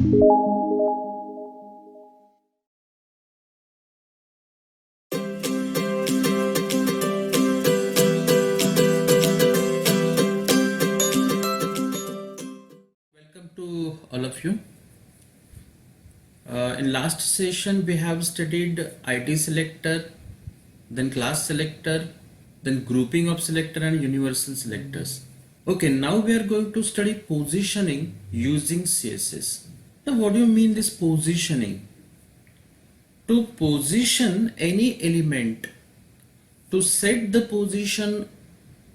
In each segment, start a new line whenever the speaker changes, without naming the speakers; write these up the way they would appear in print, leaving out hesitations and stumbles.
Welcome to all of you. In last session we have studied ID selector, then class selector, then grouping of selector and universal selectors. Okay, now we are going to study positioning using CSS. Now what do you mean this positioning? To position any element, to set the position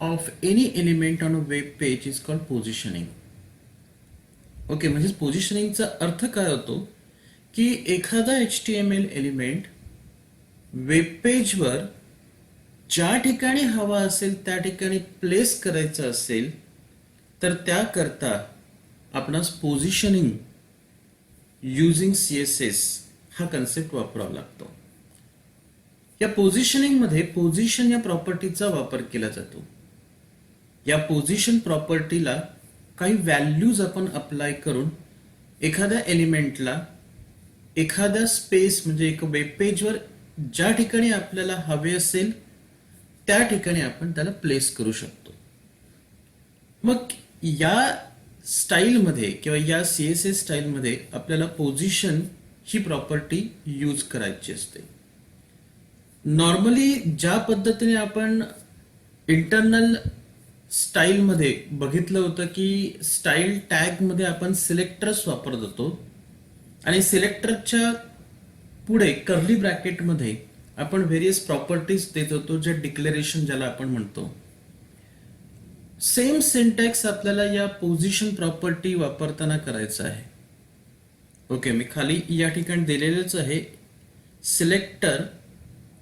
of any element on a web page is called positioning. Okay, म्हणजे पोझिशनिंगचा अर्थ काय होतो की एखादा HTML element वेबपेजवर ज्या ठिकाणी हवा असेल त्या ठिकाणी प्लेस करायचं असेल तर त्याकरता आपणास पोझिशनिंग युजिंग CSS हा कन्सेप्ट वापरावा लागतो. या पोझिशनिंग मध्ये पोझिशन या प्रॉपर्टीचा वापर केला जातो. या पोझिशन प्रॉपर्टीला काही व्हॅल्यूज आपण अप्लाय करून एखाद्या एलिमेंटला एखाद्या स्पेस म्हणजे एक वेब पेजवर ज्या ठिकाणी आपल्याला हवे असेल त्या ठिकाणी आपण त्याला प्लेस करू शकतो. मग या स्टाईलमध्ये किंवा या CSS स्टाईलमध्ये आपल्याला पोझिशन ही प्रॉपर्टी यूज करायची असते. नॉर्मली ज्या पद्धतीने आपण इंटरनल स्टाईल मध्ये बघितलं होतं की स्टाईल टॅग मध्ये आपण सिलेक्टर्स वापरत होतो आणि सिलेक्टरच्या पुढे कर्ली ब्रॅकेट मध्ये आपण व्हेरियस प्रॉपर्टीज देत होतो जे डिक्लेरेशन ज्याला आपण म्हणतो. सेम सिंटॅक्स आपल्याला या पोझिशन प्रॉपर्टी वापरताना करायचं आहे. ओके, मी खाली या ठिकाणी दिलेलंच आहे सिलेक्टर,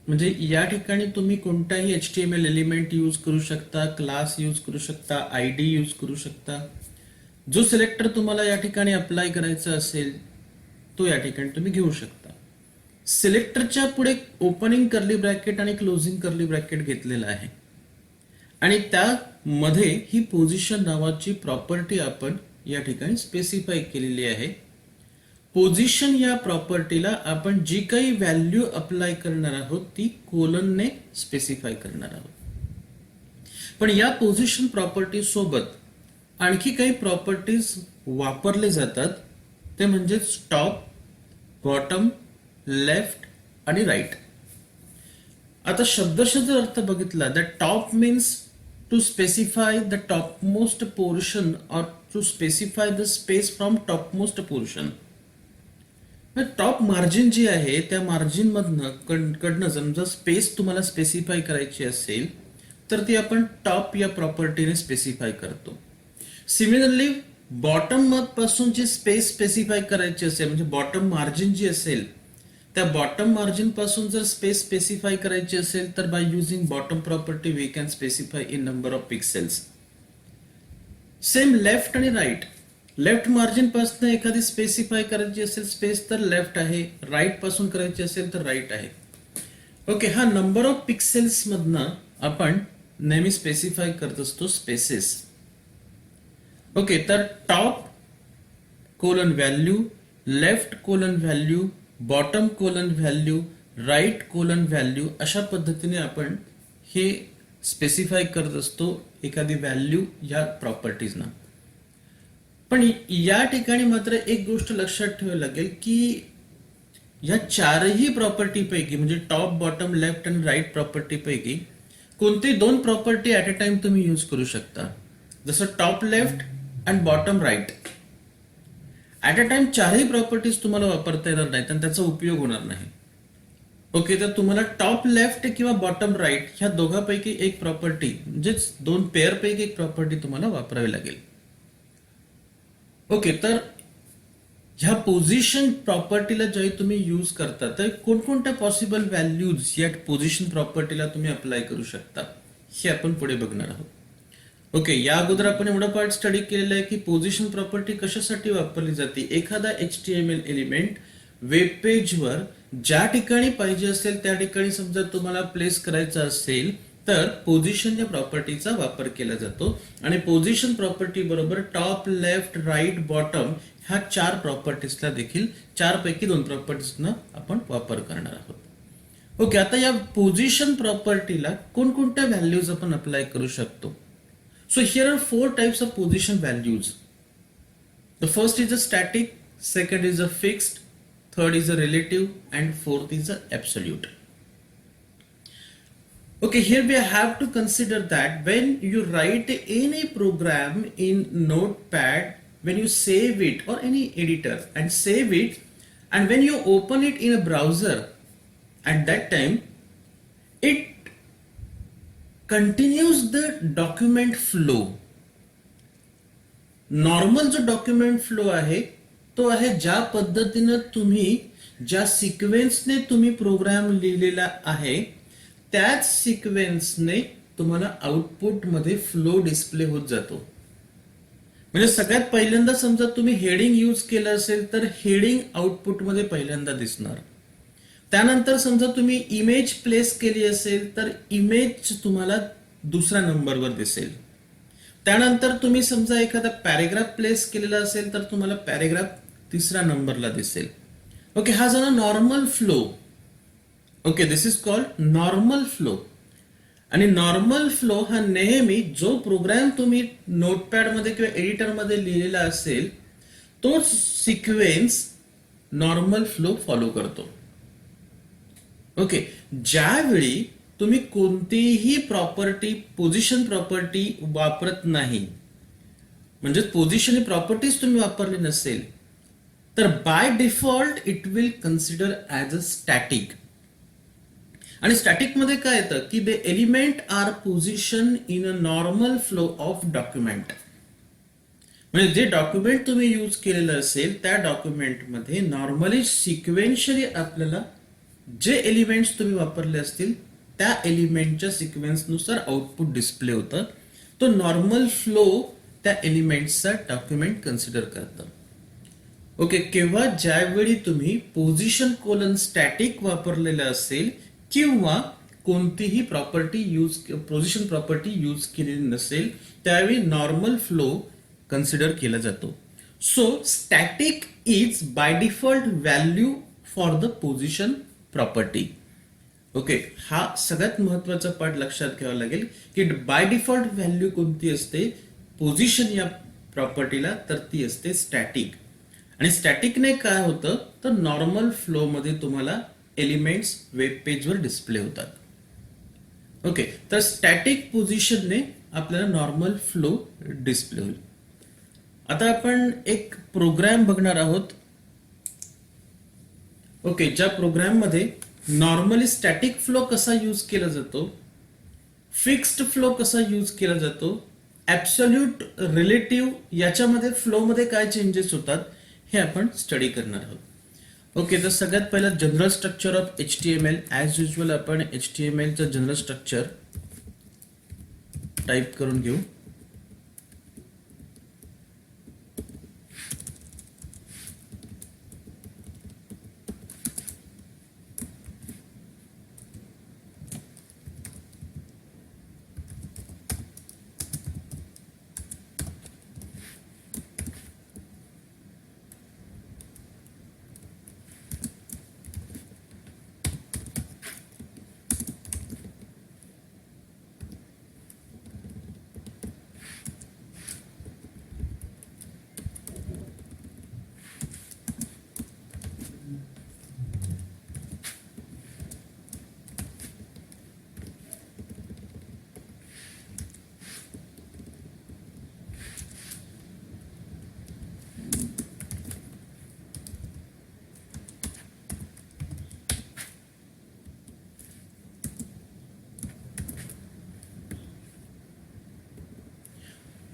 म्हणजे या ठिकाणी तुम्ही कोणताही HTML एलिमेंट यूज करू शकता, क्लास यूज करू शकता, ID यूज करू शकता. जो सिलेक्टर तुम्हाला या ठिकाणी अप्लाय करायचा असेल तो या ठिकाणी तुम्ही घेऊ शकता. सिलेक्टरच्या पुढे ओपनिंग कर्ली ब्रॅकेट आणि क्लोजिंग कर्ली ब्रॅकेट घेतलेला आहे आणि त्यामध्ये ही पोझिशन नावाची प्रॉपर्टी आपण या ठिकाणी स्पेसिफाय केलेली आहे. पोझिशन या प्रॉपर्टीला आपण जी काही व्हॅल्यू अप्लाय करणार आहोत ती कोलनने स्पेसिफाय करणार आहोत. पण या पोझिशन प्रॉपर्टी सोबत आणखी काही प्रॉपर्टीज वापरले जातात, ते म्हणजे टॉप, बॉटम, लेफ्ट आणि राईट. आता शब्दशः जर अर्थ बघितला, the top means to specify the top most portion और to specify the space from top most portion. Top margin जी आहे त्या मार्जिन कडनं समजा स्पेस तुम्हाला स्पेसिफाय करायची असेल तर ती आपण टॉप या प्रॉपर्टीने स्पेसिफाय करतो. सिमिलरली बॉटम पासून जी स्पेस स्पेसिफाय करायची असेल म्हणजे बॉटम मार्जिन जी असेल त्या बॉटम मार्जिन पासून जर स्पेस स्पेसिफाय करायची असेल तर by using bottom property we can specify in number of pixels. Same left आणि राईट, लेफ्ट मार्जिन पासून एखादी स्पेसिफाय करायची असेल स्पेस तर लेफ्ट आहे, राईट पासून करायची असेल तर राईट आहे. ओके, हा नंबर ऑफ पिक्सेल्स मधनं आपण नेहमी स्पेसिफाय करत असतो स्पेसेस. ओके, तर top colon value, left colon value, bottom colon value, right colon value अशा पद्धतीने आपण हे स्पेसिफाय करत असतो एखादी व्हॅल्यू या प्रॉपर्टीजना. पण या ठिकाणी मात्र एक गोष्ट लक्षात ठेवावी लागेल की या चारही प्रॉपर्टी पैकी म्हणजे टॉप, बॉटम, लेफ्ट आणि राईट प्रॉपर्टी पैकी कोणते दोन प्रॉपर्टी ऍट अ टाइम तुम्ही यूज करू शकता. जसं टॉप लेफ्ट आणि bottom right at a time चारही प्रॉपर्टीज तुम्हाला वापरता येणार नाहीत आणि त्याचा उपयोग होणार नाही. ओके, तर तुम्हाला टॉप लेफ्ट किंवा बॉटम राईट ह्या दोघांपैकी एक प्रॉपर्टी म्हणजेच दोन पेअर पैकी एक प्रॉपर्टी तुम्हाला वापरावी लागेल. ओके, तर ह्या पोझिशन प्रॉपर्टीला जे तुम्ही यूज करता तर कोणकोणत्या पॉसिबल व्हॅल्यूज या पोझिशन प्रॉपर्टीला तुम्ही अप्लाय करू शकता हे आपण पुढे बघणार आहोत. ओके, या अगोदर आपण एवढा पार्ट स्टडी केलेला आहे की पोझिशन प्रॉपर्टी कशासाठी वापरली जाते. एखादा HTML एलिमेंट वेब पेजवर ज्या ठिकाणी पाहिजे असेल त्या ठिकाणी समजा तुम्हाला प्लेस करायचा असेल तर पोझिशन या प्रॉपर्टीचा वापर केला जातो आणि पोझिशन प्रॉपर्टी बरोबर टॉप, लेफ्ट, राईट, बॉटम ह्या 4 प्रॉपर्टीजला देखील 4 पैकी 2 प्रॉपर्टीजना आपण वापर करणार आहोत. ओके, आता या पोझिशन प्रॉपर्टीला कोणकोणत्या व्हॅल्यूज आपण अप्लाय करू शकतो? So here are 4 types of position values. The first is a static, second is a fixed, third is a relative, and fourth is a absolute. Okay, here we have to consider that when you write any program in Notepad, when you save it or any editor and save it, and when you open it in a browser, at that time it continues the document flow. Normal जो document flow आहे तो आहे ज्या पद्धतीनं तुम्ही ज्या सिक्वेन्सने तुम्ही programme लिहिलेला आहे त्याच सिक्वेन्सने तुम्हाला आउटपुट मध्ये फ्लो डिस्प्ले होत जातो. म्हणजे सगळ्यात पहिल्यांदा समजा तुम्ही हेडिंग यूज केलं असेल तर हेडिंग आउटपुट मध्ये पहिल्यांदा दिसणार. त्यानंतर समजा तुम्ही इमेज प्लेस केली असेल तर इमेज तुम्हाला दुसऱ्या नंबरवर दिसेल. त्यानंतर तुम्ही समजा एखादा पॅरेग्राफ प्लेस केलेला असेल तर तुम्हाला पॅरेग्राफ तिसऱ्या नंबरला दिसेल. ओके, हा झाला normal flow. Okay, this is called normal flow. आणि नॉर्मल फ्लो हा नेहमी जो प्रोग्राम तुम्ही नोटपॅड मध्ये किंवा एडिटर मध्ये लिहिलेला असेल तोच सिक्वेन्स नॉर्मल फ्लो फॉलो करतो. ओके, ज्यावेळी तुम्ही कोणतीही प्रॉपर्टी पोझिशन प्रॉपर्टी वापरत नाही म्हणजे पोझिशन प्रॉपर्टीज तुम्ही वापरली नसेल तर by default it will consider as a static. आणि स्टॅटिक मध्ये काय येतं की the element are position in a normal flow of document. म्हणजे जे डॉक्युमेंट तुम्ही यूज केलेलं असेल त्या डॉक्युमेंटमध्ये नॉर्मली सिक्वेन्शियली आपल्याला जे एलिमेंट्स तुम्ही वापरले असतील त्या एलिमेंटच्या सिक्वेन्सनुसार आउटपुट डिस्प्ले होतं. तो नॉर्मल फ्लो त्या एलिमेंट्सचा डॉक्युमेंट कन्सिडर करतं. ओके, केव्हा ज्यावेळी तुम्ही पोझिशन कोलन स्टॅटिक वापरलेलं असेल किंवा कोणतीही property use position property use केलेली नसेल त्यावेळी नॉर्मल फ्लो कन्सिडर केला जातो. So static is by default value for the position property. Okay, हा सगळ्यात महत्वाचा पार्ट लक्षात घ्यावा लागेल की बाय डिफॉल्ट व्हॅल्यू कोणती असते पोझिशन या प्रॉपर्टीला तर ती असते स्टॅटिक. आणि स्टॅटिकने काय होतं तर नॉर्मल फ्लो मध्ये तुम्हाला एलिमेंट्स वेब पेजवर डिस्प्ले होतात. ओके, तर स्टॅटिक पोझिशनने आपल्याला नॉर्मल फ्लो डिस्प्ले होईल. आता आपण एक प्रोग्राम बघणार आहोत. ओके, ज्या प्रोग्राम मध्ये नॉर्मली स्टॅटिक फ्लो कसा यूज केला जातो, फिक्स्ड फ्लो कसा यूज केला जातो, ऍब्सोल्यूट, रिलेटिव्ह याच्यामध्ये फ्लो मध्ये काय चेंजेस होतात हे आपण स्टडी करणार आहोत. ओके, तर सगळ्यात पहिला general structure of HTML. As usual आपण HTML चं जनरल स्ट्रक्चर टाईप करून घेऊ.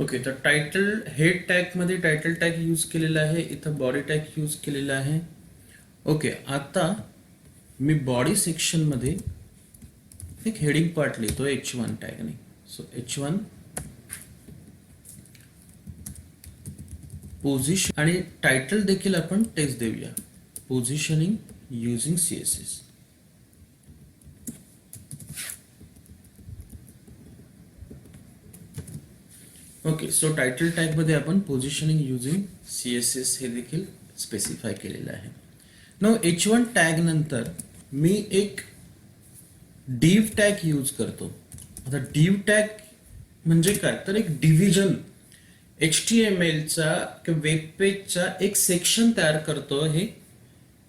ओके, तर टायटल हेड टॅग मध्ये टायटल टॅग यूज केलेला आहे, इथं बॉडी टॅग यूज केलेला आहे. ओके, आता मी बॉडी सेक्शन मध्ये एक हेडिंग पार्ट लिहितो H1 टॅगने. सो H1 पोझिशन आणि टायटल देखील आपण टेक्स्ट देऊया, positioning using CSS. Okay, so title tag मध्ये आपण पोझिशनिंग युजिंग CSS हे देखील स्पेसिफाय केलेलं आहे. नाउ H1 टॅग नंतर मी एक div टॅग यूज करतो. आता div टॅग म्हणजे काय, तर एक डिव्हिजन HTML चा किंवा वेब पेजचा एक सेक्शन तयार करतो. हे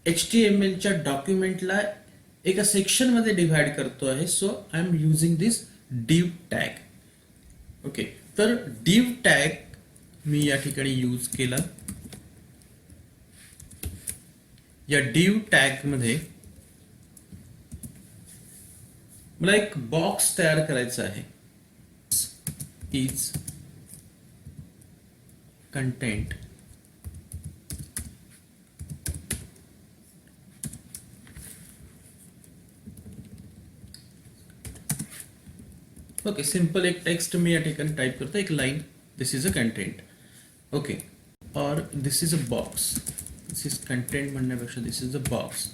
HTML च्या डॉक्युमेंटला एका सेक्शन मध्ये डिव्हाइड करतो आहे. So I am using this div tag. Okay, तर div टॅग मी या ठिकाणी यूज केला. या div टॅग मध्ये मला एक बॉक्स तयार करायचा आहे. Is content. ओके, सिंपल एक टेक्स्ट मी या ठिकाणी टाइप करतो, एक line. This is a content. Okay, और this is a box. This is content म्हणण्यापेक्षा this is a box.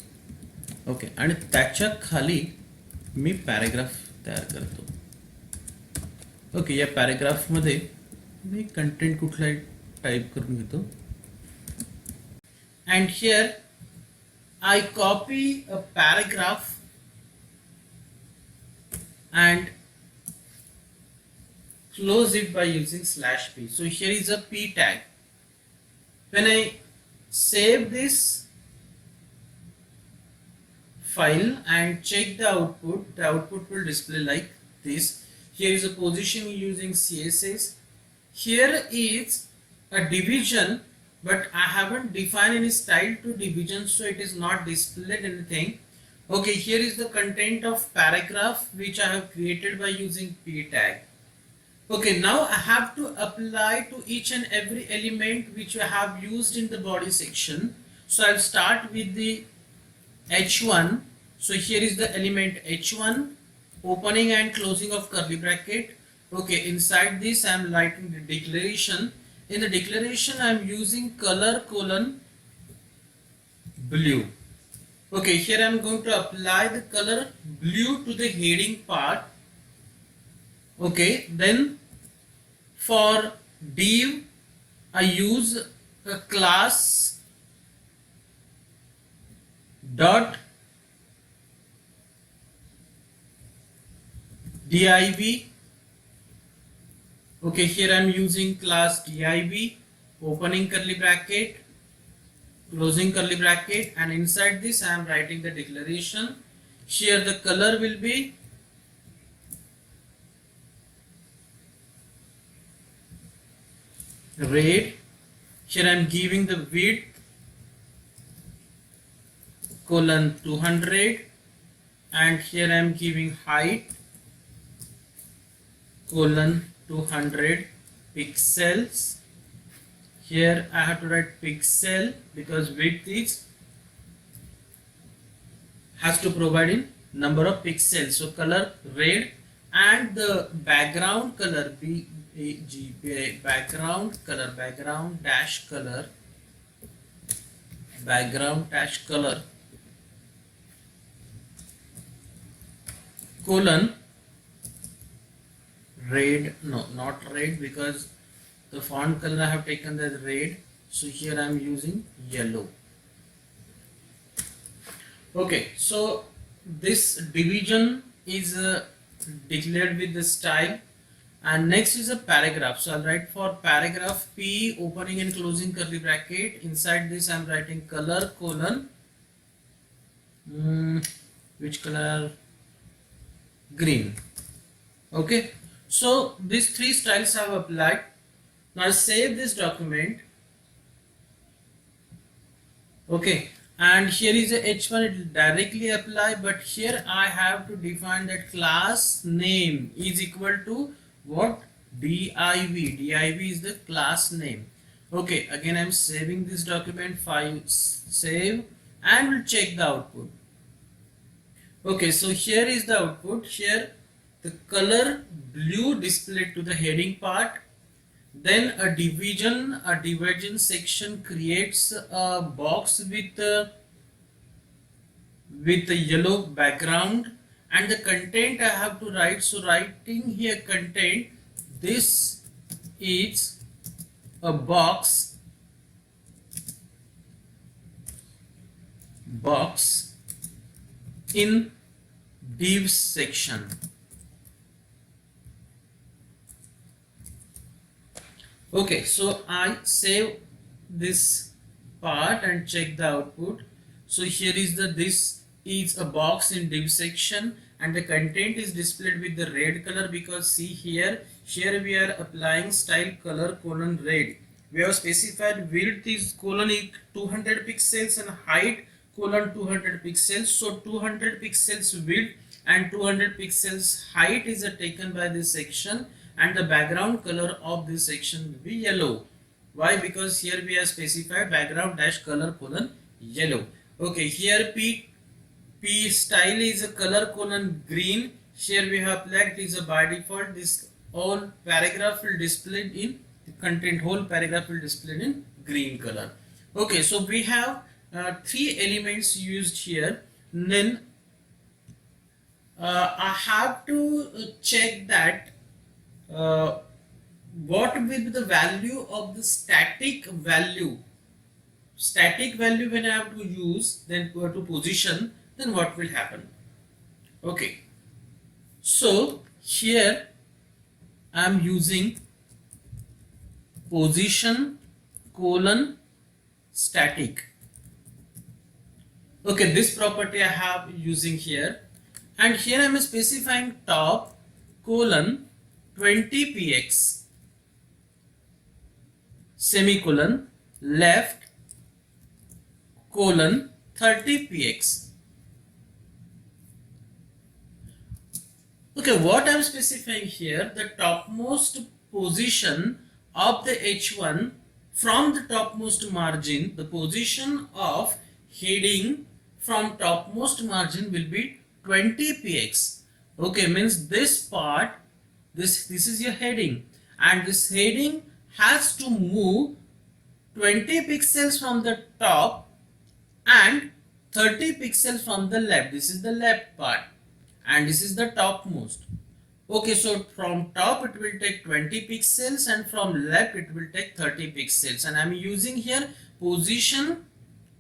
Okay, आणि त्याच्या खाली मी पॅराग्राफ तयार करतो. ओके, या पॅराग्राफ मध्ये मी कंटेंट कुठलाही टाइप करून घेतो. And here I copy a paragraph and close it by using /p. So here is a p tag. When I save this file and check the output will display like this. Here is a position using CSS. Here is a division, but I haven't defined any style to division, so it is not displayed anything. Okay, here is the content of paragraph which I have created by using p tag. Okay, now I have to apply to each and every element which I have used in the body section. So I'll start with the H1. So here is the element H1, opening and closing of curly bracket. Okay, inside this I am writing the declaration. In the declaration I am using color colon blue. Okay, here I am going to apply the color blue to the heading part. Okay, then for div I use a class dot div. Okay, here I am using class div, opening curly bracket, closing curly bracket, and inside this I am writing the declaration. Here the color will be red. Here I am giving the width colon 200, and here I am giving height colon 200 pixels. Here I have to write pixel because width is has to provide in number of pixels. So color red, and the background color background dash color colon red. No, not red, because the font color I have taken as red. So here I am using yellow. Okay, so this division is declared with the style, and next is a paragraph. So I'll write for paragraph P, opening and closing curly bracket. Inside this I'm writing color colon which color? Green. Okay, so these three styles I have applied. Now save this document. Okay, and here is a H1, it will directly apply, but here I have to define that class name is equal to what? div. Div is the class name. Okay, again I am saving this document, file save, and we'll check the output. Okay, so here is the output. Here the color blue displayed to the heading part. Then a divergent section creates a box with a yellow background, and the content I have to write. So writing here content, this is a box in div section. Okay, so I save this part and check the output. So here is this is a box in div section and the content is displayed with the red color, because see here we are applying style color colon red. We have specified width is colon 200 pixels and height colon 200 pixels. So 200 pixels width and 200 pixels height is taken by this section, and the background color of this section will be yellow. Why? Because here we have specified background dash color colon yellow. Okay, here P style is a color colon green. Here we have applied is a by default. This all paragraph will display in the content, whole paragraph will display in green color. Okay, so we have three elements used here. Then I have to check that what will be the value of the static value. Static value when I have to use, then to position, then what will happen? Okay, so here I am using position colon static. Okay, this property I have using here, and here I am specifying top colon 20px semicolon left colon 30px. Okay, what I am specifying here, the topmost position of the H1 from the topmost margin, the position of heading from topmost margin will be 20px. Okay, means this part, this is your heading, and this heading has to move 20 pixels from the top and 30 pixels from the left. This is the left part and this is the topmost. Okay, so from top it will take 20 pixels and from left it will take 30 pixels, and I am using here position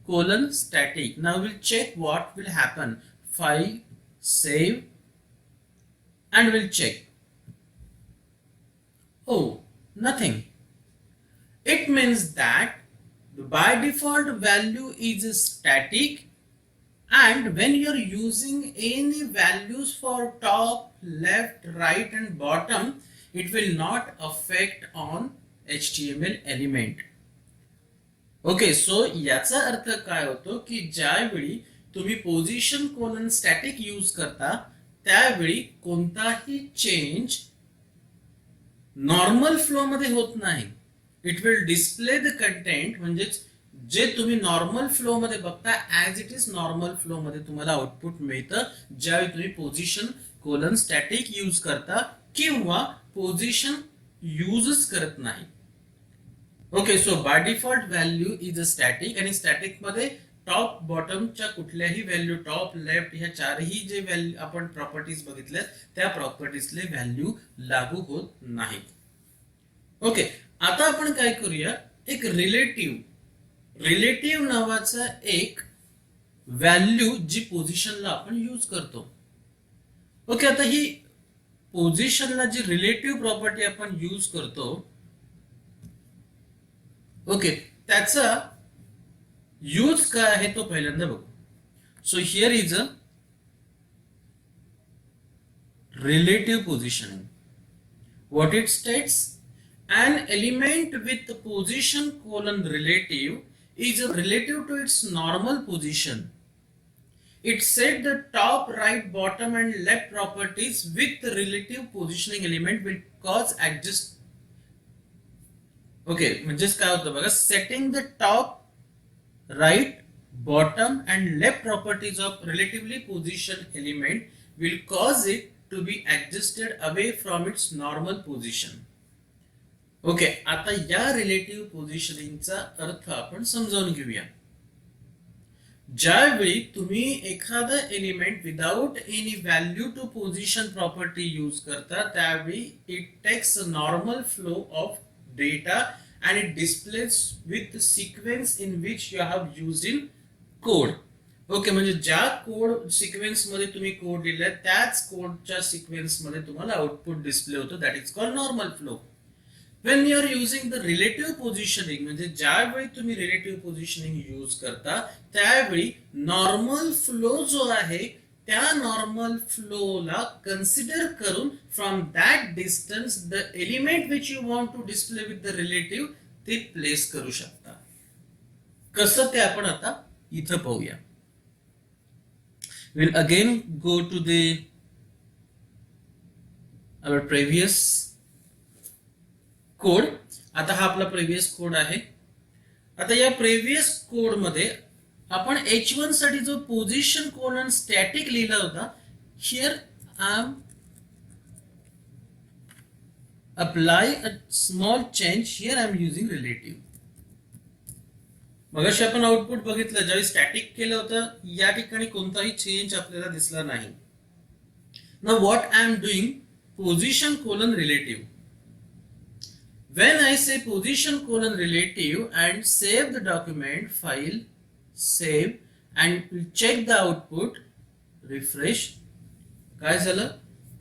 colon static. Now we'll check what will happen. File, save, and we'll check. Oh, nothing. It means that the by default value is static, and when you are using any values for top, left, right and bottom, it will not affect on HTML element. Okay, so याचा अर्थ काय होतो की ज्यावेळी तुम्ही position colon static use करता त्यावेळी कोणताही चेंज नॉर्मल फ्लो मध्ये होत नाही. It will display the content, म्हणजेच जे तुम्ही नॉर्मल फ्लो मध्ये बघता as it is normal flow मध्ये तुम्हाला आउटपुट मिळतं ज्यावेळी तुम्ही पोझिशन कोलन स्टॅटिक यूज करता किंवा पोझिशन यूजच करत नाही. Okay, so by default value is a static, आणि स्टॅटिक मध्ये टॉप बॉटमच्या कुठल्याही व्हॅल्यू, टॉप लेफ्ट ह्या चारही जे व्हॅल्यू आपण प्रॉपर्टीज बघितल्या त्या प्रॉपर्टीजले व्हॅल्यू लागू होत नाही. ओके, आता आपण काय करूया, एक रिलेटिव्ह नावाचा एक व्हॅल्यू जी पोझिशनला आपण यूज करतो. ओके, आता ही पोझिशनला जी रिलेटिव्ह प्रॉपर्टी आपण यूज करतो, ओके, त्याचा यूज काय आहे तो पहिल्यांदा बघू. So here is a relative positioning. What it states, an element with position colon relative is relative to its normal position. It set the top, right, bottom and left properties with the relative positioning element will cause adjust. Okay, म्हणजेच काय होतं बघा, setting the top, right, bottom and left properties of relatively positioned element will cause it to be adjusted away from its normal position. Okay, आता या relative पोझिशनिंगचा अर्थ आपण समजावून घेऊया. ज्यावेळी तुम्ही एखादा element without any value to position property use करता त्यावेळी it takes a normal flow of data and it displays with the sequence in which you have used in code. Okay, म्हणजे ज्या कोड सिक्वेन्स मध्ये तुम्ही code दिलाय त्याच कोडच्या sequence मध्ये तुम्हाला आउटपुट डिस्प्ले होतं. That is called normal flow. When you are using the relative positioning, म्हणजे ज्यावेळी तुम्ही रिलेटिव्ह पोझिशनिंग यूज करता त्यावेळी नॉर्मल फ्लो जो आहे त्या नॉर्मल फ्लोला कन्सिडर करून from that distance the element which you want to display with the relative ते प्लेस करू शकता. कसं ते आपण आता इथं पाहूया. We'll again go to our previous code. आता हा आपला प्रेव्हियस कोड आहे. आता या प्रेव्हियस कोड मध्ये आपण H1 साठी जो पोझिशन कोलन स्टॅटिक लिहिला होता, here I am apply a small change. Here I am using relative. मगाशी आपण आउटपुट बघितलं, ज्यावेळी स्टॅटिक केलं होतं या ठिकाणी कोणताही चेंज आपल्याला दिसला नाही. Now what I am doing, position colon relative. When I say position colon relative and save the document file, save and check the output, refresh. काय झालं,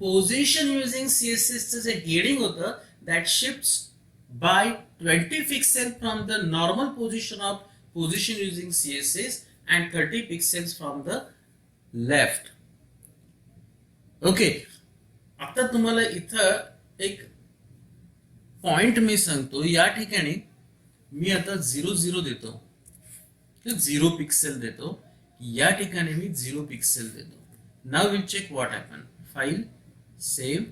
position using CSS चं जे heading होतं that shifts by 20 pixels from the normal position of position using CSS and 30 pixels from the left. Okay, आता तुम्हाला इथं एक point मी सांगतो. या ठिकाणी मी आता 0 देतो, 0 पिक्सेल देतो. या ठिकाणी मी 0 पिक्सेल देतो. Now will check what happen. File, save,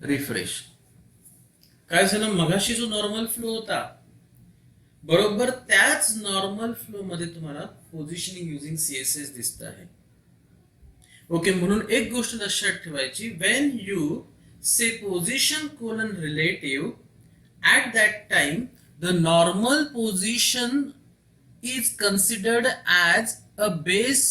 refresh. काय झालं, मगाशी जो नॉर्मल फ्लो होता बरोबर त्याच नॉर्मल फ्लो मध्ये तुम्हाला पोझिशनिंग युजिंग सीएसएस दिसत आहे. ओके, म्हणून एक गोष्ट लक्षात ठेवायची, Wien you say position colon relative at that time the normal position is considered as a base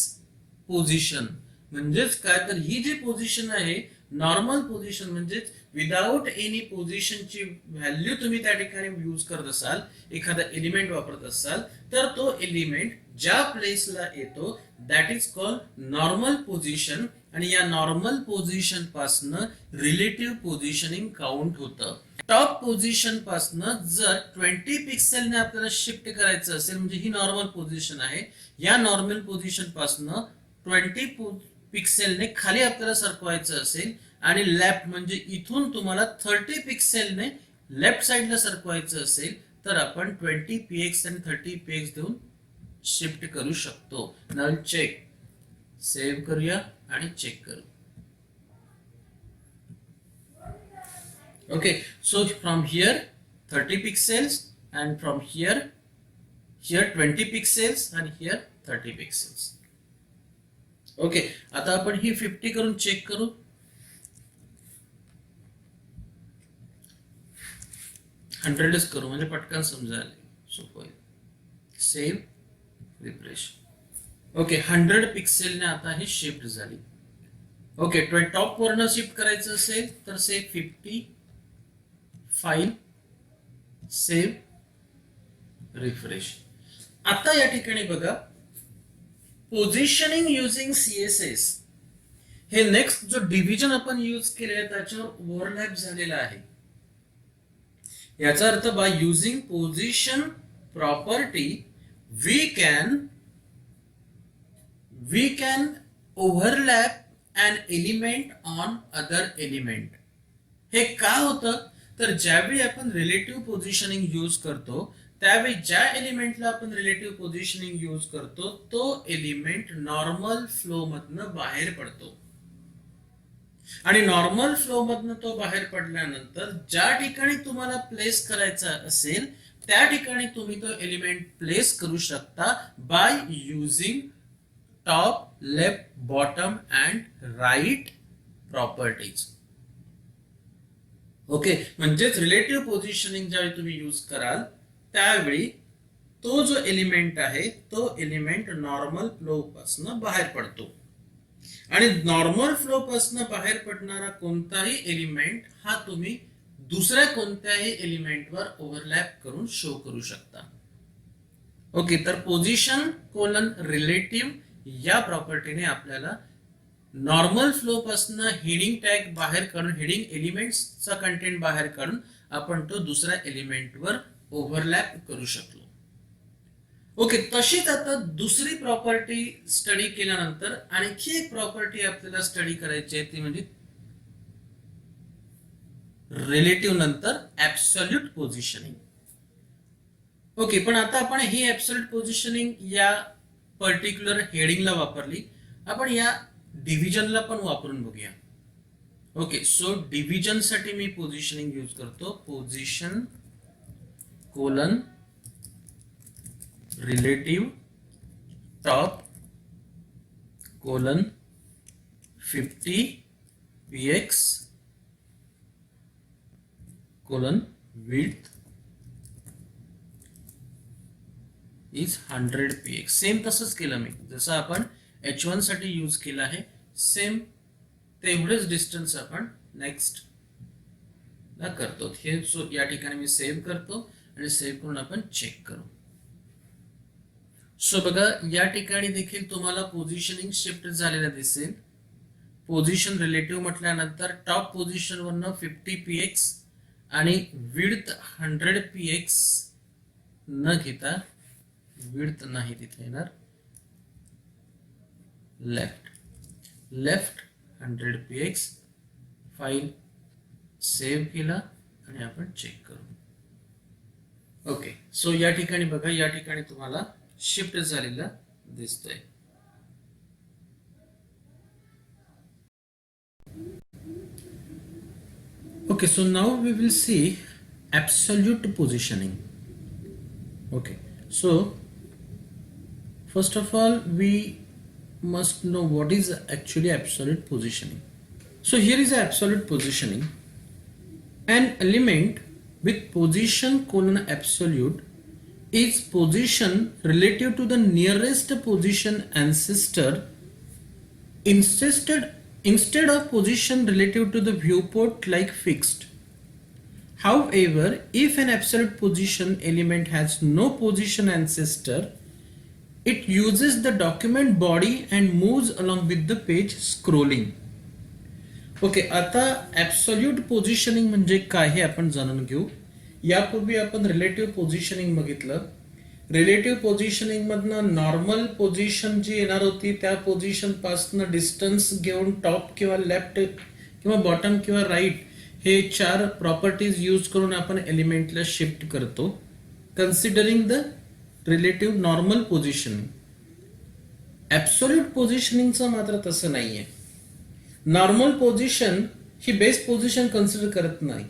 position. म्हणजेच काय, तर ही जी पोझिशन आहे नॉर्मल पोझिशन म्हणजेच विदाउट एनी पोझिशनची व्हॅल्यू तुम्ही त्या ठिकाणी यूज करत असाल, एखादा एलिमेंट वापरत असाल, तर तो एलिमेंट ज्या प्लेसला येतो that is called normal position. आणि या नॉर्मल पोझिशन पासनं रिलेटिव्ह पोझिशनिंग काउंट होतं. टॉप पोझिशन पासनं जर 20 पिक्सेलने आपल्याला शिफ्ट करायचं असेल, म्हणजे ही नॉर्मल पोझिशन आहे, या नॉर्मल पोझिशन पासनं 20 पिक्सेलने खाली आपल्याला सरकवायचं असेल आणि लेफ्ट म्हणजे इथून तुम्हाला 30 पिक्सेलने लेफ्ट साइडला सरकवायचं असेल तर आपण 20 px आणि 30 px देऊन शिफ्ट करू शकतो. नाउ चेक, सेव्ह करूया आणि चेक करू. Okay, so from here 30 pixels and from here 20 pixels and here 30 pixels. Okay, आता आपण ही 50 करून चेक करू. हंड्रेडच करू म्हणजे पटकन समजायला सोपं होईल. Save, refresh. ओके, 100 पिक्सेलने आता ही शिफ्ट झाली. ओके, टॉप वरनं शिफ्ट करायचं असेल तर से 50, फाइल, सेव्ह, रिफ्रेश. आता या ठिकाणी बघा, पोझिशनिंग युजिंग सीएसएस हे नेक्स्ट जो डिव्हिजन आपण यूज केलेला त्याच्यावर ओव्हरलॅप झालेला आहे. याचा अर्थ by using position property we can overlap an element on other element. हे का होतं, तर ज्यावेळी आपण रिलेटिव्ह पोझिशनिंग यूज करतो त्यावेळी ज्या एलिमेंटला आपण रिलेटिव्ह पोझिशनिंग यूज करतो तो एलिमेंट नॉर्मल फ्लो मधनं बाहेर पडतो. आणि नॉर्मल फ्लो मधनं तो बाहेर पडल्यानंतर ज्या ठिकाणी तुम्हाला प्लेस करायचा असेल त्या ठिकाणी तुम्ही तो एलिमेंट प्लेस करू शकता by using top, left, bottom and right properties. Okay, म्हणजेच रिलेटिव्ह पोझिशनिंग ज्यावेळी तुम्ही यूज कराल त्यावेळी तो जो एलिमेंट आहे तो एलिमेंट नॉर्मल फ्लो पासून बाहेर पडतो. आणि नॉर्मल फ्लो पासून बाहेर पडणारा कोणताही एलिमेंट हा तुम्ही दुसऱ्या कोणत्याही एलिमेंटवर ओव्हरलॅप करून शो करू शकता. ओके, तर पोझिशन कोलन रिलेटिव्ह या प्रॉपर्टीने आपल्याला नॉर्मल फ्लो पासून हेडिंग टॅग बाहेर काढून, हेडिंग एलिमेंट्सचा कंटेंट बाहेर काढून आपण तो दुसऱ्या एलिमेंटवर ओव्हरलॅप करू शकलो. ओके, तशीच आता दुसरी प्रॉपर्टी स्टडी केल्यानंतर आणखी एक प्रॉपर्टी आपल्याला स्टडी करायची आहे, ती म्हणजे रिलेटिव्ह नंतर ऍब्सोल्यूट पोझिशनिंग. ओके, पण आता आपण ही ऍब्सोल्यूट पोझिशनिंग या पर्टिक्युलर हेडिंगला वापरली, आपण या डिव्हिजनला पण वापरून बघूया. ओके, सो डिव्हिजन साठी मी पोझिशनिंग यूज करतो, position colon relative top colon 50 px colon width is 100 px. Same तसंच केलं मी, जसं आपण H1 साठी यूज केलं आहे, सेम तेवढेच डिस्टन्स आपण नेक्स्ट ला करतो. हे सो या ठिकाणी मी सेव्ह करतो आणि सेव्ह करून आपण चेक करू. सो बघा, या ठिकाणी देखील तुम्हाला पोझिशनिंग शिफ्ट झालेलं दिसेल. पोझिशन रिलेटिव्ह म्हटल्यानंतर टॉप पोझिशन वरनं 50 px आणि विड्थ 100 px न घेता, विड्थ नाही तिथे येणार, लेफ्ट 100 px. फाईल सेव्ह केला आणि आपण चेक करू. ओके, सो या ठिकाणी बघा, या ठिकाणी तुम्हाला शिफ्ट झालेला दिसतोय. Okay, so now we will see absolute positioning. Okay, so first of all we must know what is actually absolute positioning. So here is absolute positioning. An element with position colon absolute is position relative to the nearest position ancestor instead of position relative to the viewport like fixed. However, if an absolute position element has no position ancestor, it uses the document body and moves along with the page scrolling. Okay, आता absolute positioning म्हणजे काय हे आपण जाणून घेऊ. यापूर्वी आपण relative positioning बघितलं. रिलेटिव्ह पोझिशनिंग मधनं नॉर्मल पोझिशन जी येणार होती त्या पोझिशन पासून डिस्टन्स घेऊन टॉप किंवा लेफ्ट किंवा बॉटम किंवा राईट हे 4 प्रॉपर्टीज यूज करून आपण एलिमेंटला शिफ्ट करतो, considering the relative normal positioning. Absolute पोझिशनिंगचं मात्र तसं नाहीये. नॉर्मल पोझिशन ही बेस पोझिशन कन्सिडर करत नाही,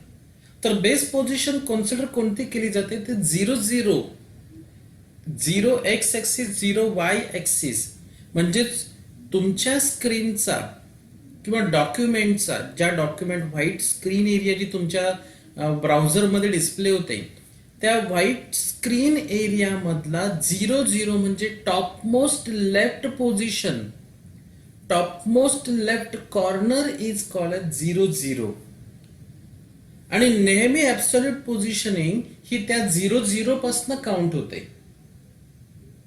तर बेस पोझिशन कन्सिडर कोणती केली जाते, ते 0 एक्स ऍक्सिस 0 वाय ऍक्सिस, म्हणजेच तुमच्या स्क्रीनचा किंवा डॉक्युमेंटचा, ज्या डॉक्युमेंट व्हाईट स्क्रीन एरिया जी तुमच्या ब्राउझरमध्ये डिस्प्ले होते, त्या व्हाईट स्क्रीन एरिया मधला 0 म्हणजे topmost left position, topmost left corner is called 0 आणि नेहमी ऍब्सोल्यूट पोझिशनिंग ही त्या 0 पासून काउंट होते.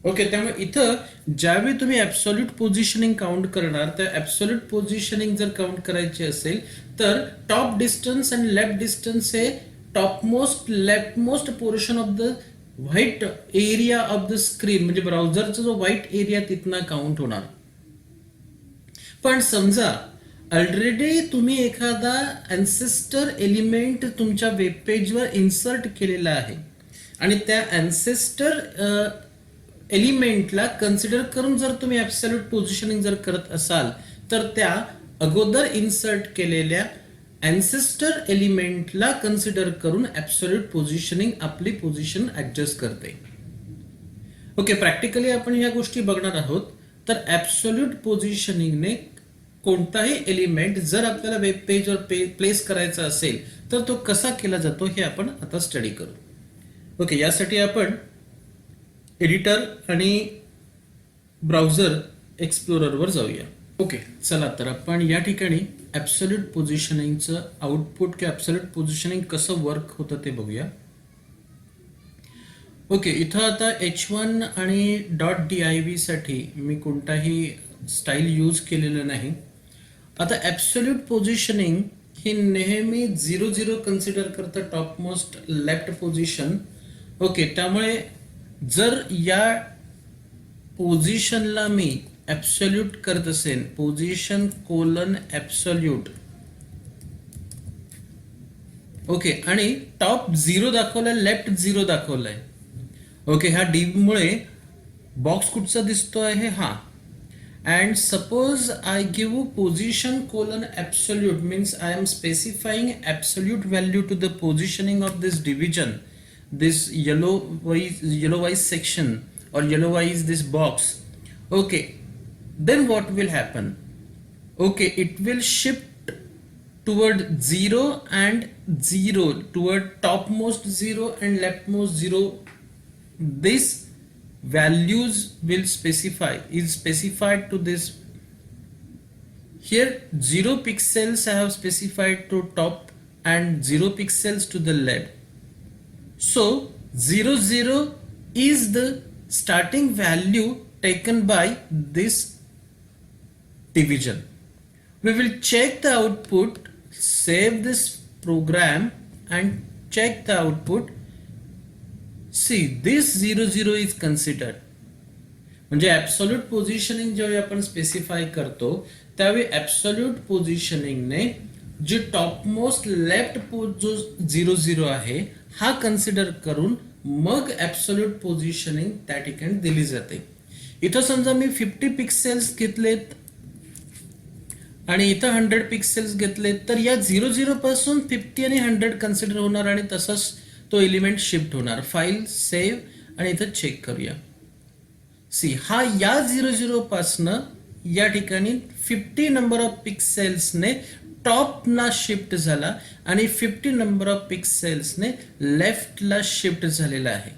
ओके, त्यामुळे इथं ज्यावेळी तुम्ही ऍब्सोल्यूट पोझिशनिंग काउंट करणार, तर ऍब्सोल्यूट पोझिशनिंग जर काउंट करायची असेल तर टॉप डिस्टन्स आणि लेफ्ट डिस्टन्स हे topmost leftmost portion of the white area of the screen, म्हणजे ब्राउझरचा जो व्हाईट एरिया तिथनं काउंट होणार. पण समजा ऑलरेडी तुम्ही एखादा अँसेस्टर एलिमेंट तुमच्या वेब पेजवर इन्सर्ट केलेला आहे आणि त्या अँसेस्टर एलिमेंटला कन्सिडर करून जर तुम्ही ऍब्सोल्यूट पोझिशनिंग जर करत असाल, तर त्या अगोदर इन्सर्ट केलेल्या अँसेस्टर एलिमेंटला कन्सिडर करून ऍब्सोल्यूट पोझिशनिंग आपली पोझिशन ऍडजस्ट करते. ओके, प्रॅक्टिकली आपण या गोष्टी बघणार आहोत. तर ऍब्सोल्यूट पोझिशनिंगने कोणताही एलिमेंट जर आपल्याला वेब पेजवर प्लेस करायचा असेल तर तो कसा केला जातो हे आपण आता स्टडी करू. ओके, यासाठी आपण एडिटर आणि ब्राउझर एक्सप्लोररवर जाऊया. ओके, चला तर आपण या ठिकाणी ॲब्सोल्यूट पोझिशनिंगचं आउटपुट किंवा ॲब्सोल्यूट पोझिशनिंग कसं वर्क होतं ते बघूया. ओके, इथं आता H1 आणि .div साठी मी कोणताही स्टाईल यूज केलेलं नाही. आता ॲब्सोल्यूट पोझिशनिंग ही नेहमी 0-0 कन्सिडर करतं top most left position. Okay, त्यामुळे जर या पोझिशनला मी ॲब्सोल्यूट करत असेल, पोझिशन कोलन ॲब्सोल्यूट, ओके, आणि टॉप 0 दाखवलाय, लेफ्ट 0 दाखवलाय. ओके, ह्या डी मुळे बॉक्स कुठचा दिसतो आहे हा. And suppose I give position colon absolute means I am specifying absolute value to the positioning of this division, this yellow wise section or yellow wise this box. Okay, then what will happen? Okay, it will shift toward 0 and 0, toward topmost 0 and leftmost 0. This values will is specified to this. Here 0 pixels I have specified to top and 0 pixels to the left. So 0 is the starting value taken by this division. We will check the output, save this program and check the output. See, this 0 is considered. म्हणजे absolute positioning ज्यावेळी आपण specify करतो त्यावेळी absolute पोझिशनिंगने जे topmost left जो 0 आहे हा consider करून मग ॲब्सोल्यूट पोझिशनिंग त्या ठिकाणी दिली जाते. इथं समजा मी 50 पिक्सेल्स घेतलेत आणि इथं 100 पिक्सेल्स घेतलेत, तर या 0 पासून 50 आणि 100 कन्सिडर होणार आणि तसंच तो एलिमेंट शिफ्ट होणार. फाईल सेव्ह आणि इथं चेक करूया. सी, हा या 0 पासनं या ठिकाणी 50 नंबर ऑफ पिक्सेल्सने टॉपला शिफ्ट झाला आणि 50 नंबर ऑफ पिक्सेल्सने लेफ्टला शिफ्ट झालेला आहे.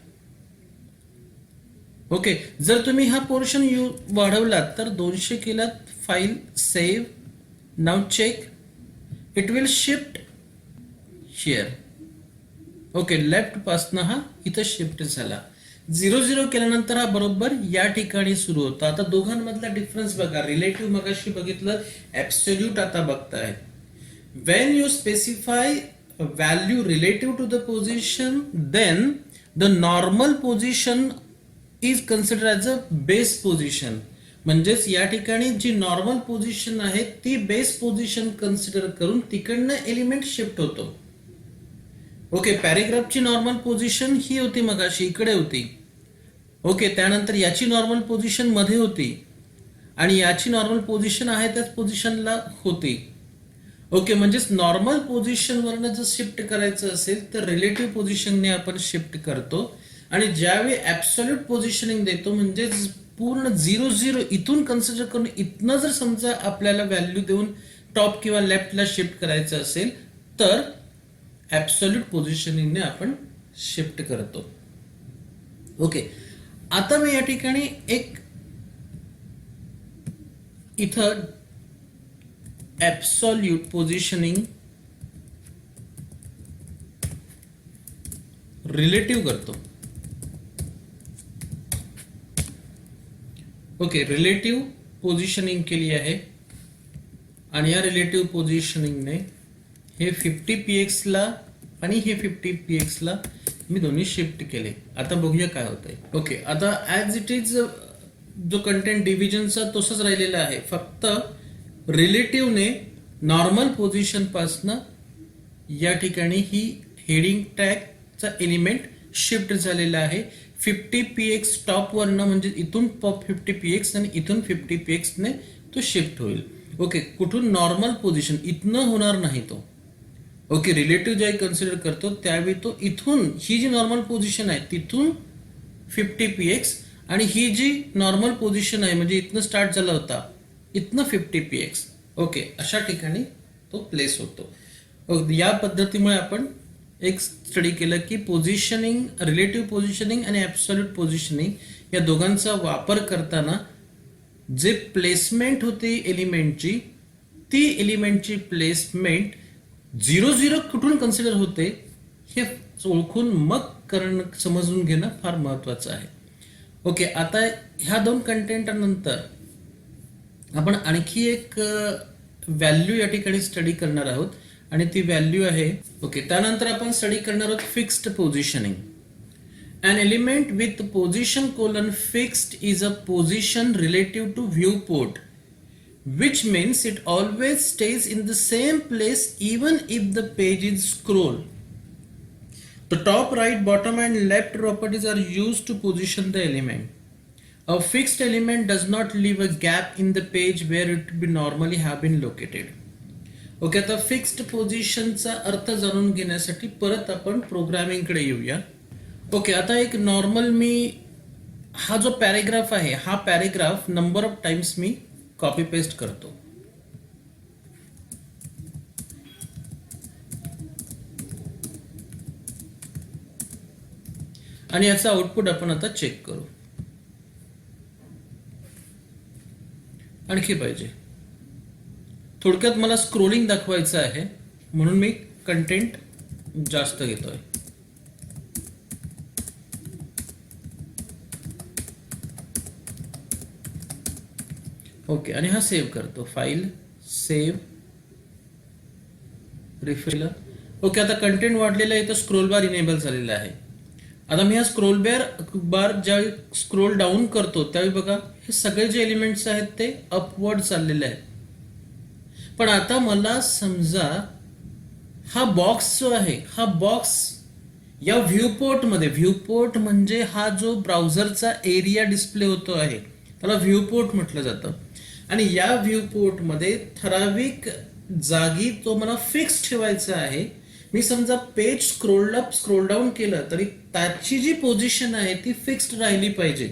ओके, जर तुम्ही हा पोर्शन वाढवलात तर 200 केलात, file save, now check, it will shift here. Okay, left पासनं हा इथं शिफ्ट झाला. 0 केल्यानंतर हा बरोबर या ठिकाणी सुरू होता. आता दोघांमधला डिफरन्स बघा. रिलेटिव्ह मगाशी बघितलं, ॲब्सोल्यूट आता बघताय. When you specify a value relative to the position, then the normal position is considered as a base position. म्हणजेच या ठिकाणी जी नॉर्मल पोझिशन आहे ती बेस पोझिशन कन्सिडर करून तिकडनं एलिमेंट शिफ्ट होतो. ओके, पॅरेग्राफची नॉर्मल पोझिशन ही होती मगाशी, इकडे होती. ओके, त्यानंतर याची नॉर्मल पोझिशन मध्ये होती आणि याची नॉर्मल पोझिशन आहे त्याच पोझिशनला होती. ओके, म्हणजेच नॉर्मल पोझिशनवरनं जर शिफ्ट करायचं असेल तर रिलेटिव्ह पोझिशनने आपण शिफ्ट करतो आणि ज्यावेळी ॲब्सोल्यूट पोझिशनिंग देतो म्हणजेच पूर्ण 0 इथून कन्सिडर करून इथनं जर समजा आपल्याला व्हॅल्यू देऊन टॉप किंवा लेफ्टला शिफ्ट करायचं असेल तर ॲब्सोल्यूट पोझिशनिंगने आपण शिफ्ट करतो. ओके, आता मी या ठिकाणी एक इथं ॲब्सोल्यूट पोझिशनिंग रिलेटिव्ह करतो. ओके, रिलेटिव्ह पोझिशनिंग केली आहे आणि या रिलेटिव्ह पोझिशनिंगने हे 50 px ला आणि हे 50 px ला मी दोन्ही शिफ्ट केले. आता बघूया काय होतंय. ओके, आता ॲज इट इज जो कंटेंट डिव्हिजनचा तसंच राहिलेला आहे, फक्त रिलेटिव्हने नॉर्मल पोझिशन पासनं या ठिकाणी ही हेडिंग टॅगचा एलिमेंट शिफ्ट झालेला आहे. 50 px टॉपवरनं म्हणजे इथून 50 px आणि इथून 50 px ने तो शिफ्ट होईल. ओके, कुठून नॉर्मल पोझिशन इथनं होणार नाही तो. ओके, रिलेटिव्ह ज्यावेळी कन्सिडर करतो त्यावेळी तो इथून ही जी नॉर्मल पोझिशन आहे तिथून 50 px आणि ही जी नॉर्मल पोझिशन आहे म्हणजे इथनं स्टार्ट झाला होता इथनं 50 px. ओके, अशा ठिकाणी तो प्लेस होतो. या पद्धतीमुळे आपण एक स्टडी केलं की पोझिशनिंग, रिलेटिव्ह पोझिशनिंग आणि ॲब्सोल्यूट पोझिशनिंग या दोघांचा वापर करताना जे प्लेसमेंट होती एलिमेंटची, ती एलिमेंटची प्लेसमेंट 0 0 कुठून कन्सिडर होते हे ओळखून मग समजून घेणं फार महत्वाचं आहे. ओके, आता ह्या दोन कंटेंटनंतर आपण आणखी एक व्हॅल्यू या ठिकाणी स्टडी करणार आहोत आणि ती व्हॅल्यू आहे. ओके, त्यानंतर आपण स्टडी करणार आहोत fixed positioning. An element with position colon fixed is a position relative to viewport, which means it always stays in the same place even if the page is scrolled. The top, right, bottom and left properties are used to position the element. A fixed element does not leave a gap in the page where it would normally have been located. Okay, आता fixed पोझिशनचा अर्थ जाणून घेण्यासाठी परत आपण प्रोग्रामिंगकडे येऊया. Okay, आता एक normal मी हा जो पॅरेग्राफ आहे हा paragraph number of times me copy paste करतो. आणि याचा आउटपुट आपण आता चेक करू. आणखी पाहिजे. थोडक्यात मला स्क्रोलिंग दाखवायचं आहे म्हणून मी कंटेंट जास्त घेतोय. ओके, आणि हा सेव्ह करतो. File, save, refresh. ओके, आता कंटेंट वाढलेला आहे तर स्क्रोल बार इनेबल झालेला आहे. आता मी हा स्क्रोल बार ज्यावेळी स्क्रोल डाऊन करतो त्यावेळी बघा हे सगळे जे एलिमेंट्स आहेत ते अपवर्ड चाललेले आहेत. पण आता मला समजा हा बॉक्स जो आहे हा बॉक्स या व्ह्यूपोर्ट म्हणजे हा जो ब्राउझरचा एरिया डिस्प्ले होतो आहे त्याला व्ह्यूपोर्ट म्हटलं जातं. आणि या व्ह्यूपोर्टमध्ये ठराविक जागी तो मला फिक्स ठेवायचा आहे. मी समजा page scroll up scroll down केलं तरी त्याची जी पोझिशन आहे ती फिक्स्ड राहिली पाहिजे.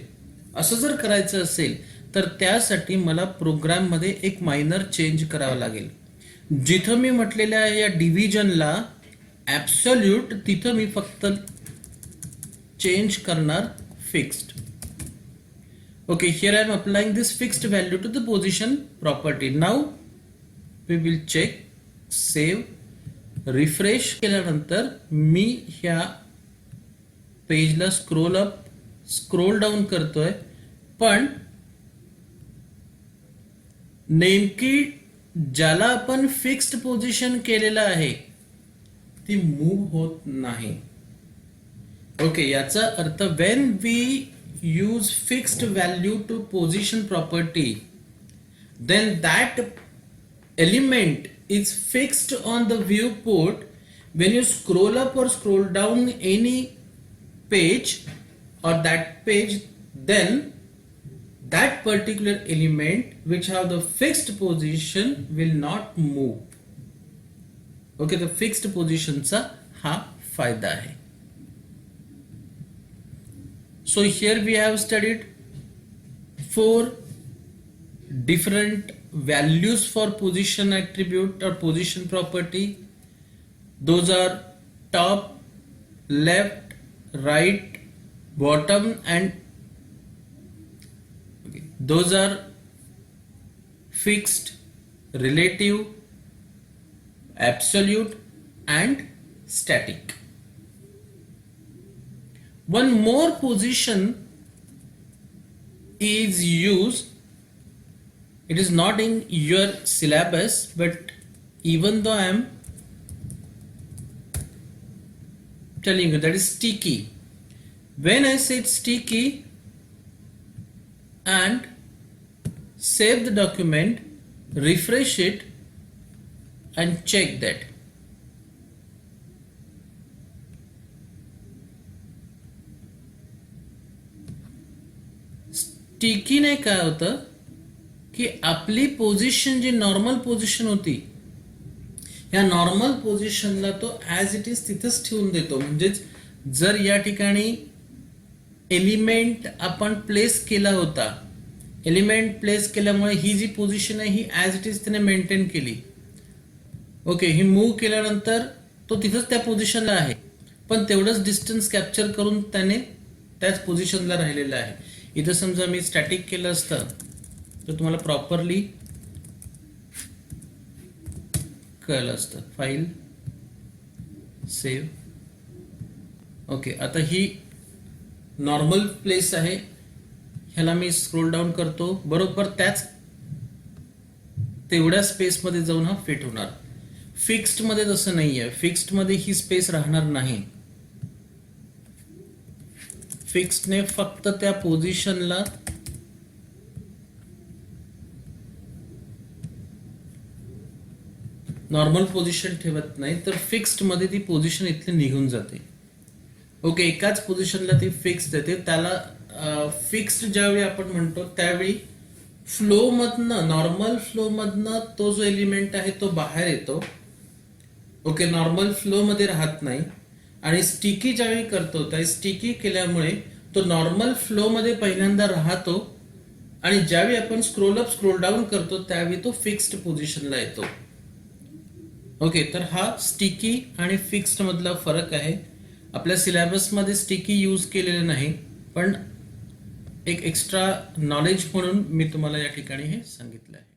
असं जर करायचं असेल तर त्यासाठी मला प्रोग्राममध्ये एक मायनर चेंज करावा लागेल. जिथं मी म्हटलेल्या आहे या डिव्हिजनला ॲब्सोल्यूट, तिथं मी फक्त चेंज करणार fixed. Okay, here I am applying this fixed value to the position property. Now we will check, save, refresh केल्यानंतर मी ह्या पेजला स्क्रोल अप स्क्रोल डाऊन करतोय पण नेमकी ज्याला आपण फिक्स्ड पोझिशन केलेलं आहे ती मूव्ह होत नाही. ओके, याचा अर्थ when we use fixed value to position property, then that element is fixed on the viewport. When you scroll up or scroll down any page or that page, then that particular element which have the fixed position will not move. Okay, the fixed position चा हा फायदा आहे. So here we have studied 4 different values for position attribute or position property. Those are top, left, right, bottom, and those are fixed, relative, absolute, and static. One more position is used. It is not in your syllabus, but even though I am telling you, that is sticky. When I said sticky and save the document, refresh it and check that. स्टिकीने काय होतं की आपली position जी normal position होती या normal पोझिशनला तो as it is तिथंच ठेवून देतो. म्हणजेच जर या ठिकाणी एलिमेंट आपण प्लेस केला होता, एलिमेंट प्लेस केल्यामुळे ही जी पोझिशन आहे ही ॲज इट इज त्याने मेंटेन केली. ओके, ही मूव्ह केल्यानंतर तो तिथंच त्या पोझिशनला आहे पण तेवढंच डिस्टन्स कॅप्चर करून त्याने त्याच पोझिशनला राहिलेला आहे. इथं समजा मी स्टॅटिक केलं असतं तर तुम्हाला प्रॉपरली कळलं असतं. File save. ओके, आता ही नॉर्मल प्लेस आहे, ह्याला मी स्क्रोल डाऊन करतो, बरोबर त्याच तेवढ्या स्पेसमध्ये जाऊन हा फिट होणार. फिक्स्ड मध्ये तसं नाही आहे, फिक्स्ड मध्ये ही स्पेस राहणार नाही. फिक्स्डने फक्त त्या पोझिशनला नॉर्मल पोझिशन ठेवत नाही, तर फिक्स्ड मध्ये ती पोझिशन इथली निघून जाते. ओके, एकाच पोझिशनला ती फिक्स्ड येते. त्याला फिक्स्ड ज्यावेळी आपण म्हणतो त्यावेळी फ्लो मधनं, नॉर्मल फ्लो मधनं तो जो एलिमेंट आहे तो बाहेर येतो. ओके, नॉर्मल फ्लो मध्ये राहत नाही. आणि स्टिकी ज्यावेळी करतो त्या स्टिकी केल्यामुळे तो नॉर्मल फ्लो मध्ये पहिल्यांदा राहतो आणि ज्यावेळी आपण स्क्रोल अप स्क्रोल डाऊन करतो त्यावेळी तो फिक्स्ड पोझिशनला येतो. ओके, तर हा स्टिकी आणि फिक्स्ड मधला फरक आहे. आपल्या सिलेबसमध्ये स्टिकी यूज केलेलं नाही, पण एक एक्स्ट्रा नॉलेज म्हणून मी तुम्हाला या ठिकाणी हे सांगितलं आहे.